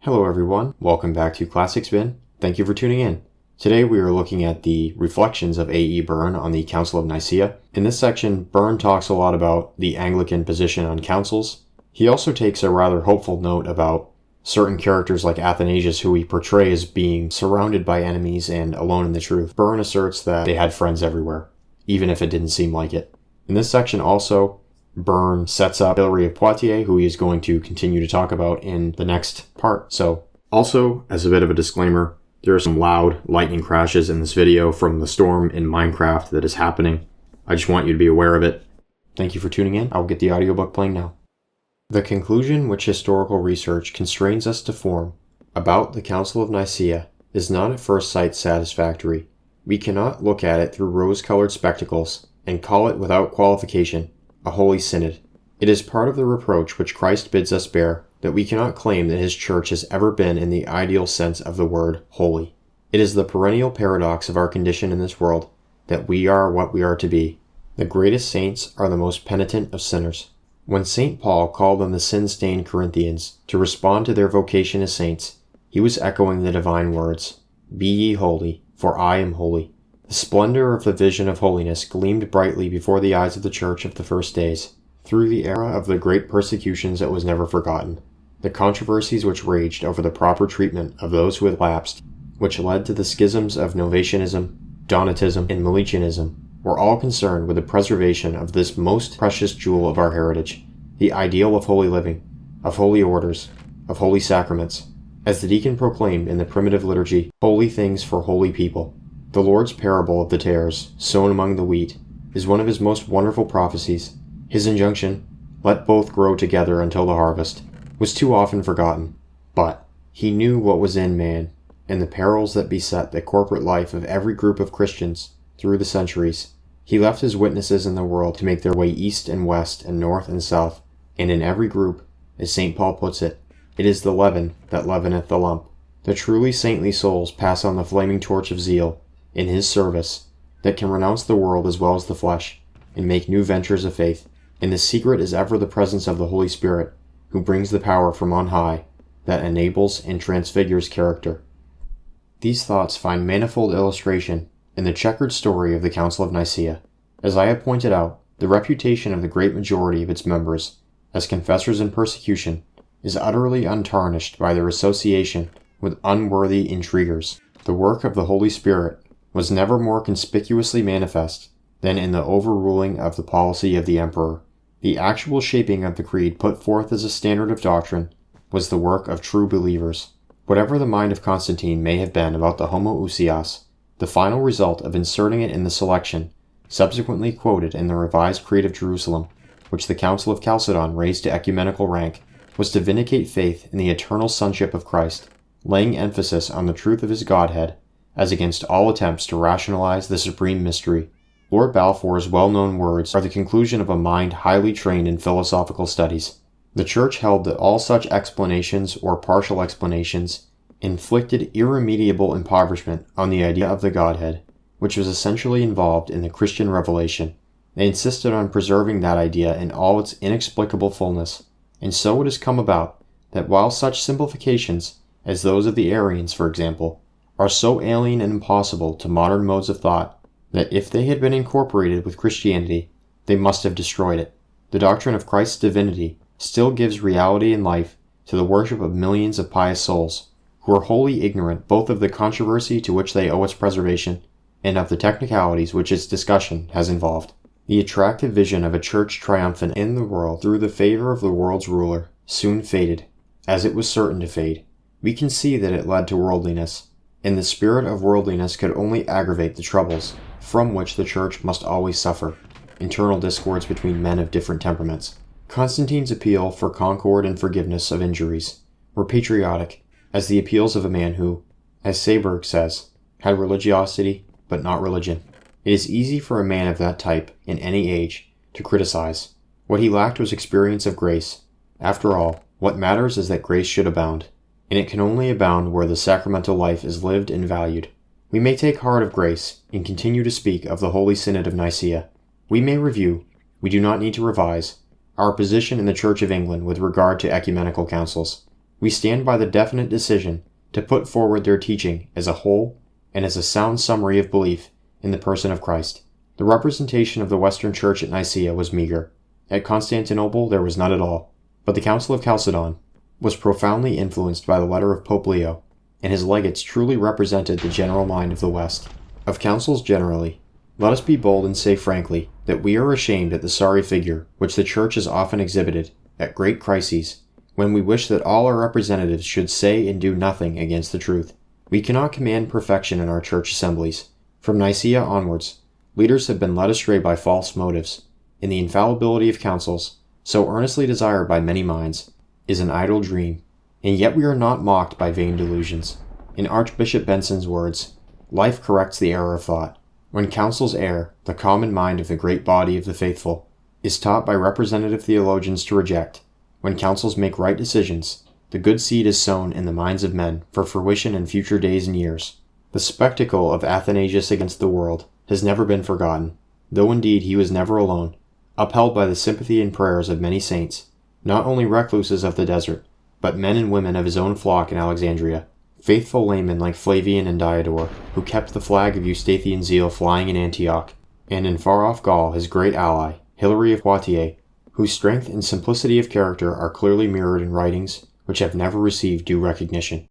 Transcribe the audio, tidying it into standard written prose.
Hello everyone, welcome back to Classic Spin. Thank you for tuning in. Today we are looking at the reflections of A.E. Byrne on the Council of Nicaea. In this section, Byrne talks a lot about the Anglican position on councils. He also takes a rather hopeful note about certain characters like Athanasius, who he portrays as being surrounded by enemies and alone in the truth. Byrne asserts that they had friends everywhere, even if it didn't seem like it. In this section also, Byrne sets up Hilary of Poitiers, who he is going to continue to talk about in the next part. So, also, as a bit of a disclaimer, there are some loud lightning crashes in this video from the storm in Minecraft that is happening. I just want you to be aware of it. Thank you for tuning in. I'll get the audiobook playing now. The conclusion which historical research constrains us to form about the Council of Nicaea is not at first sight satisfactory. We cannot look at it through rose-colored spectacles and call it without qualification a holy synod. It is part of the reproach which Christ bids us bear that we cannot claim that his church has ever been in the ideal sense of the word holy. It is the perennial paradox of our condition in this world that we are what we are to be. The greatest saints are the most penitent of sinners. When St. Paul called on the sin-stained Corinthians to respond to their vocation as saints, he was echoing the divine words, "Be ye holy, for I am holy." The splendor of the vision of holiness gleamed brightly before the eyes of the church of the first days. Through the era of the great persecutions it was never forgotten. The controversies which raged over the proper treatment of those who had lapsed, which led to the schisms of Novatianism, Donatism, and Meletianism, were all concerned with the preservation of this most precious jewel of our heritage, the ideal of holy living, of holy orders, of holy sacraments. As the deacon proclaimed in the primitive liturgy, holy things for holy people. The Lord's parable of the tares sown among the wheat is one of his most wonderful prophecies. His injunction, "Let both grow together until the harvest," was too often forgotten. But he knew what was in man, and the perils that beset the corporate life of every group of Christians through the centuries. He left his witnesses in the world to make their way east and west and north and south, and in every group, as St. Paul puts it, it is the leaven that leaveneth the lump. The truly saintly souls pass on the flaming torch of zeal in his service that can renounce the world as well as the flesh and make new ventures of faith. And the secret is ever the presence of the Holy Spirit, who brings the power from on high that enables and transfigures character. These thoughts find manifold illustration in the checkered story of the Council of Nicaea. As I have pointed out, the reputation of the great majority of its members as confessors in persecution is utterly untarnished by their association with unworthy intriguers. The work of the Holy Spirit was never more conspicuously manifest than in the overruling of the policy of the emperor. The actual shaping of the creed put forth as a standard of doctrine was the work of true believers. Whatever the mind of Constantine may have been about the homoousios, the final result of inserting it in the selection, subsequently quoted in the revised Creed of Jerusalem, which the Council of Chalcedon raised to ecumenical rank, was to vindicate faith in the eternal sonship of Christ, laying emphasis on the truth of his Godhead, as against all attempts to rationalize the supreme mystery. Lord Balfour's well-known words are the conclusion of a mind highly trained in philosophical studies. The Church held that all such explanations or partial explanations inflicted irremediable impoverishment on the idea of the Godhead, which was essentially involved in the Christian revelation. They insisted on preserving that idea in all its inexplicable fullness, and so it has come about that while such simplifications, as those of the Arians, for example, are so alien and impossible to modern modes of thought, that if they had been incorporated with Christianity, they must have destroyed it. The doctrine of Christ's divinity still gives reality and life to the worship of millions of pious souls, who are wholly ignorant both of the controversy to which they owe its preservation, and of the technicalities which its discussion has involved. The attractive vision of a church triumphant in the world through the favor of the world's ruler soon faded, as it was certain to fade. We can see that it led to worldliness, and the spirit of worldliness could only aggravate the troubles from which the church must always suffer, internal discords between men of different temperaments. Constantine's appeal for concord and forgiveness of injuries were patriotic as the appeals of a man who, as Saberg says, had religiosity but not religion. It is easy for a man of that type, in any age, to criticize. What he lacked was experience of grace. After all, what matters is that grace should abound, and it can only abound where the sacramental life is lived and valued. We may take heart of grace and continue to speak of the Holy Synod of Nicaea. We may review, we do not need to revise, our position in the Church of England with regard to ecumenical councils. We stand by the definite decision to put forward their teaching as a whole and as a sound summary of belief in the person of Christ. The representation of the Western Church at Nicaea was meager. At Constantinople there was none at all. But the Council of Chalcedon was profoundly influenced by the letter of Pope Leo, and his legates truly represented the general mind of the West. Of councils generally, let us be bold and say frankly that we are ashamed at the sorry figure which the Church has often exhibited at great crises, when we wish that all our representatives should say and do nothing against the truth. We cannot command perfection in our church assemblies. From Nicaea onwards, leaders have been led astray by false motives, and the infallibility of councils, so earnestly desired by many minds, is an idle dream, and yet we are not mocked by vain delusions. In Archbishop Benson's words, life corrects the error of thought. When councils err, the common mind of the great body of the faithful is taught by representative theologians to reject. When councils make right decisions, the good seed is sown in the minds of men for fruition in future days and years. The spectacle of Athanasius against the world has never been forgotten, though indeed he was never alone, upheld by the sympathy and prayers of many saints, not only recluses of the desert, but men and women of his own flock in Alexandria, faithful laymen like Flavian and Diodor, who kept the flag of Eustathian zeal flying in Antioch, and in far-off Gaul his great ally, Hilary of Poitiers, whose strength and simplicity of character are clearly mirrored in writings which have never received due recognition.